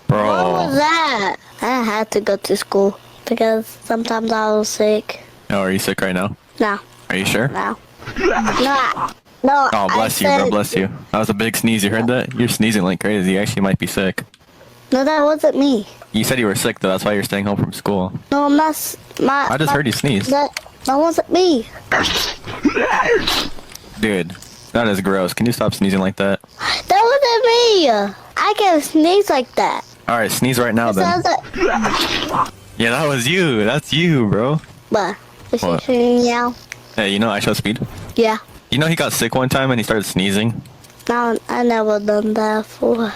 Bro. What was that? I had to go to school because sometimes I was sick. Oh, are you sick right now? No, Are you sure? no. No, Oh, bless you, bro. Bless you. That was a big sneeze. You heard that? You're sneezing like crazy. You actually might be sick. No, that wasn't me. You said you were sick, though. That's why you're staying home from school. No, I'm not. I just heard you sneeze. That wasn't me. Dude, that is gross. Can you stop sneezing like that? That wasn't me. I can't sneeze like that. All right, sneeze right now, then. Yeah, that was you. That's you, bro. What? Is What? she singing now? Hey, you know I show speed? Yeah. You know he got sick one time and he started sneezing? No, I never done that before.